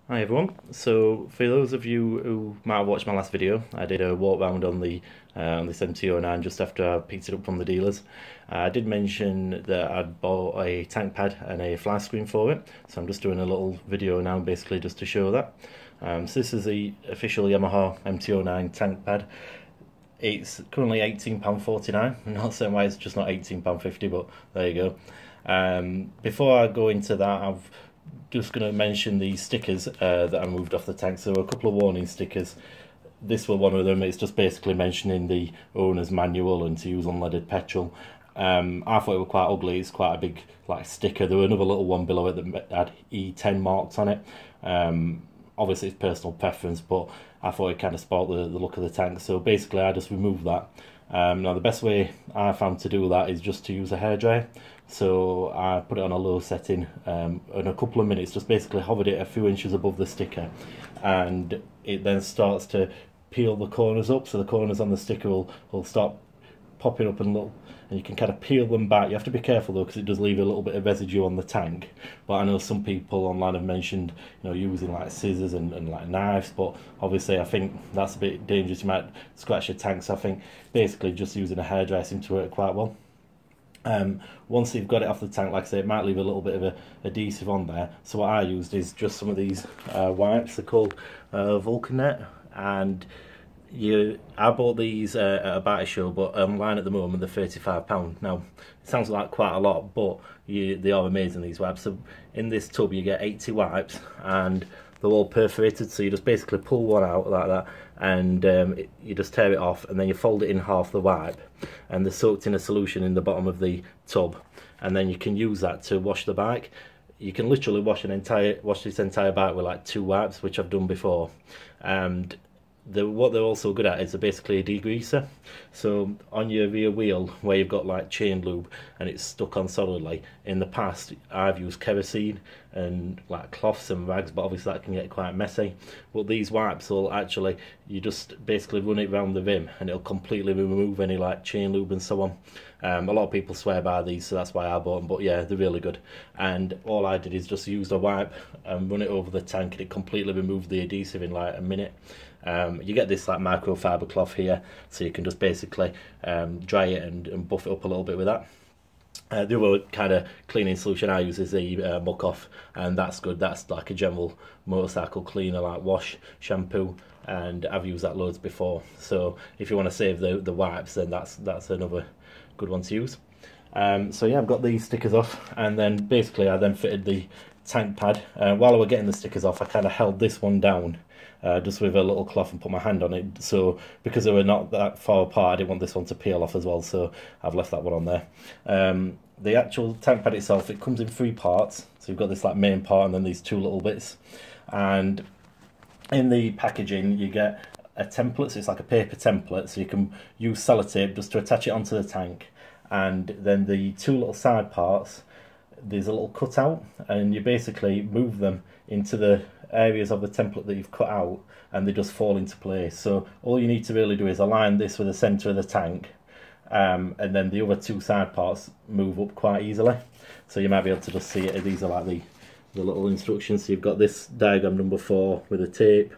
Hi everyone. So for those of you who might have watched my last video, I did a walk round on this MT-09 just after I picked it up from the dealers. I did mention that I'd bought a tank pad and a fly screen for it, so I'm just doing a little video now basically just to show that. So this is the official Yamaha MT-09 tank pad. It's currently £18.49. I'm not saying why it's just not £18.50, but there you go. Before I go into that, I've just going to mention the stickers that I moved off the tank. So a couple of warning stickers. This was one of them. It's just basically mentioning the owner's manual and to use unleaded petrol. I thought it was quite ugly. It's quite a big sticker. There was another little one below it that had E10 marks on it. Obviously it's personal preference, but I thought it kind of spoiled the look of the tank. So basically I just removed that. Now the best way I found to do that is just to use a hairdryer. So I put it on a low setting, in a couple of minutes just basically hovered it a few inches above the sticker, and it then starts to peel the corners up, so the corners on the sticker will start popping up and you can kind of peel them back. You have to be careful though, because it does leave a little bit of residue on the tank. But I know some people online have mentioned, using like scissors and like knives, but obviously I think that's a bit dangerous. You might scratch your tank, so I think basically just using a hairdryer seems to work quite well. Once you've got it off the tank, like I say, it might leave a little bit of adhesive on there. So what I used is just some of these wipes. They're called Vulcanet, and I bought these at a battery show, but online at the moment they're £35. Now it sounds like quite a lot, but they are amazing, these wipes. So in this tub you get 80 wipes, and they're all perforated, so you just basically pull one out like that, and you just tear it off, and then you fold it in half the wipe, and they're soaked in a solution in the bottom of the tub, and then you can use that to wash the bike. You can literally wash this entire bike with like 2 wipes, which I've done before. And what they're also good at is they're basically a degreaser. So on your rear wheel where you've got like chain lube and it's stuck on solidly, in the past I've used kerosene and like cloths and rags, but obviously that can get quite messy. But these wipes will actually, you just basically run it around the rim and it'll completely remove any like chain lube and so on. A lot of people swear by these, so that's why I bought them, but yeah, they're really good. And all I did is just use a wipe and run it over the tank, and it completely removed the adhesive in like a minute. You get this like microfiber cloth here, so you can just basically dry it and buff it up a little bit with that. The other kind of cleaning solution I use is the muck off, and that's good. That's like a general motorcycle cleaner, like wash, shampoo, and I've used that loads before. So if you want to save the wipes, then that's another good one to use. So yeah, I've got these stickers off, and then basically I then fitted the tank pad. While I was getting the stickers off, I kind of held this one down just with a little cloth and put my hand on it. So because they were not that far apart, I didn't want this one to peel off as well, so I've left that one on there. The actual tank pad itself, it comes in 3 parts. So you've got this like main part and then these 2 little bits. And in the packaging you get a template, so it's like a paper template, so you can use sellotape just to attach it onto the tank. And then the 2 little side parts, there's a little cutout, and you basically move them into the areas of the template that you've cut out, and they just fall into place. So all you need to really do is align this with the centre of the tank, and then the other 2 side parts move up quite easily. So you might be able to just see it. These are like the little instructions. So you've got this diagram number 4 with a tape,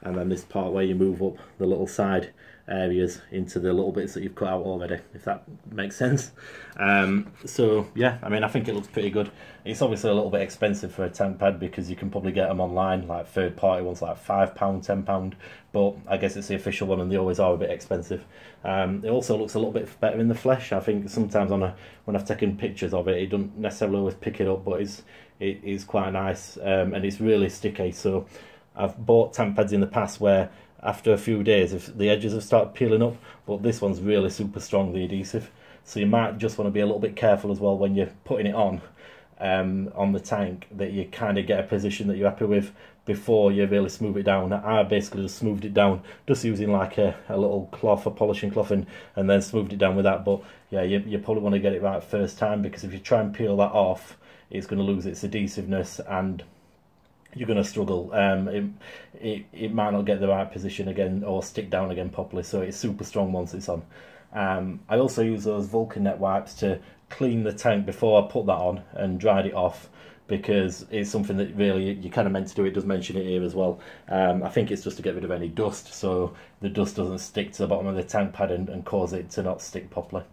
and then this part where you move up the little side areas into the little bits that you've cut out already, if that makes sense. So yeah, I mean, I think it looks pretty good. It's obviously a little bit expensive for a tank pad, because you can probably get them online, like third party ones, like £5, £10, but I guess it's the official one and they always are a bit expensive. It also looks a little bit better in the flesh. I think sometimes when I've taken pictures of it, it doesn't necessarily always pick it up, but it is quite nice, and it's really sticky. So I've bought tank pads in the past where after a few days if the edges have started peeling up, but this one's really super strong, the adhesive. So you might just want to be a little bit careful as well when you're putting it on the tank, that you kind of get a position that you're happy with before you really smooth it down. I basically just smoothed it down just using like a little cloth, a polishing cloth, and then smoothed it down with that. But yeah, you probably want to get it right first time, because if you try and peel that off, it's going to lose its adhesiveness and you're going to struggle. It might not get the right position again or stick down again properly, so it's super strong once it's on. I also use those Vulcanet wipes to clean the tank before I put that on and dried it off, because it's something that really you kind of meant to do. It does mention it here as well. I think it's just to get rid of any dust, so the dust doesn't stick to the bottom of the tank pad and cause it to not stick properly.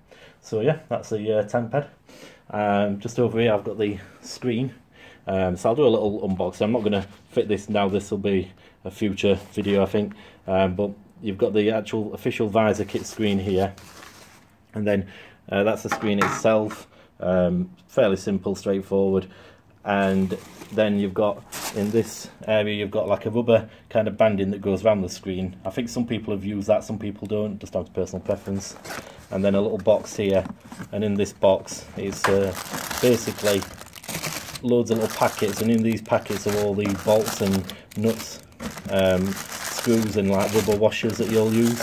So yeah, that's the tank pad. Just over here I've got the screen, so I'll do a little unboxing. I'm not going to fit this now, this will be a future video I think, but you've got the actual official visor kit screen here, and then that's the screen itself. Fairly simple, straightforward. And then you've got, in this area, you've got like a rubber kind of banding that goes around the screen. I think some people have used that, some people don't, just down to personal preference. And then a little box here, and in this box is basically loads of little packets, and in these packets are all the bolts and nuts, screws and like rubber washers that you'll use.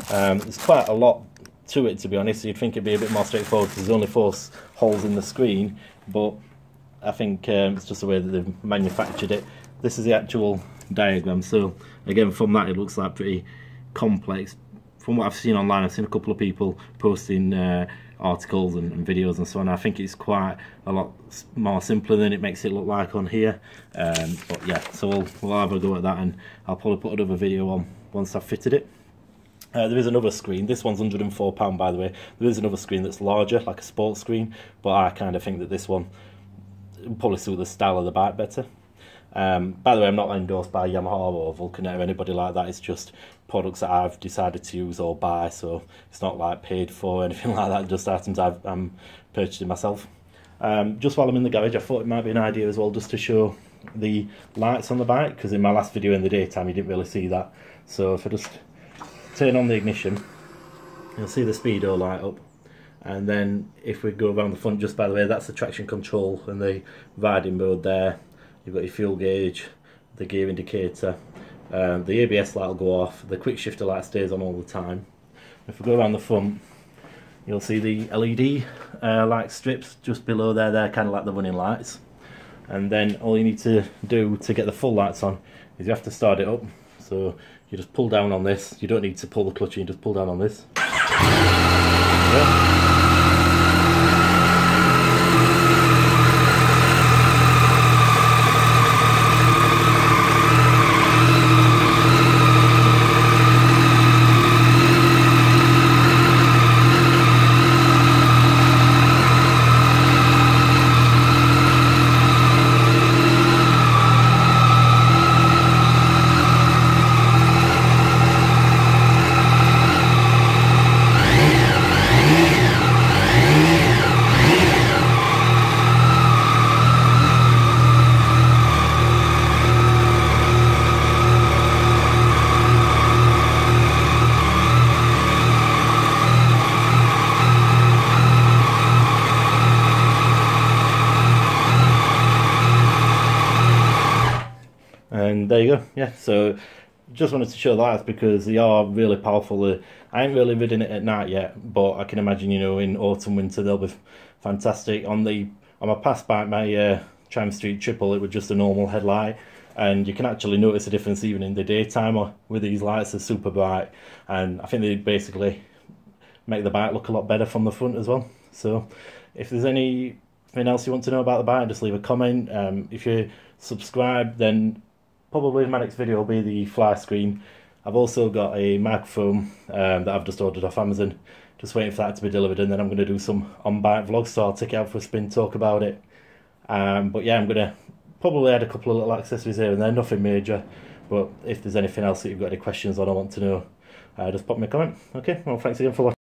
There's quite a lot to it, to be honest. You'd think it'd be a bit more straightforward because there's only 4 holes in the screen, but I think it's just the way that they've manufactured it. This is the actual diagram, so again from that it looks like pretty complex. From what I've seen online, I've seen a couple of people posting articles and videos and so on. I think it's quite a lot more simpler than it makes it look like on here, but yeah, so we'll have a go at that, and I'll probably put another video on once I've fitted it. There is another screen. This one's £104 by the way. There is another screen that's larger, like a sports screen, but I kind of think that this one will probably suit the style of the bike better. By the way, I'm not endorsed by Yamaha or Vulcanet or anybody like that. It's just products that I've decided to use or buy, so it's not like paid for or anything like that, just items I'm purchasing myself. Just while I'm in the garage, I thought it might be an idea as well just to show the lights on the bike, because in my last video in the daytime you didn't really see that. So if I just turn on the ignition, you'll see the speedo light up, and then if we go around the front, just by the way, that's the traction control and the riding mode there. You've got your fuel gauge, the gear indicator, the ABS light will go off, the quick shifter light stays on all the time. If we go around the front, you'll see the LED light strips just below there. They're kind of like the running lights, and then all you need to do to get the full lights on is you have to start it up. So you just pull down on this. You don't need to pull the clutch in, you just pull down on this. Yeah. And there you go. Yeah, so just wanted to show the lights because they are really powerful. I ain't really ridden it at night yet, but I can imagine, you know, in autumn, winter they'll be fantastic. On my past bike, my Tram Street Triple, it was just a normal headlight, and you can actually notice a difference even in the daytime with these lights. They're super bright, and I think they basically make the bike look a lot better from the front as well. So if there's anything else you want to know about the bike, just leave a comment. If you subscribe, then probably my next video will be the fly screen. I've also got a microphone that I've just ordered off Amazon, just waiting for that to be delivered, and then I'm going to do some on-bike vlogs, so I'll take it out for a spin, talk about it. But yeah, I'm going to probably add a couple of little accessories here and there, nothing major, but if there's anything else that you've got any questions on or want to know, just pop me a comment. Okay, well, thanks again for watching.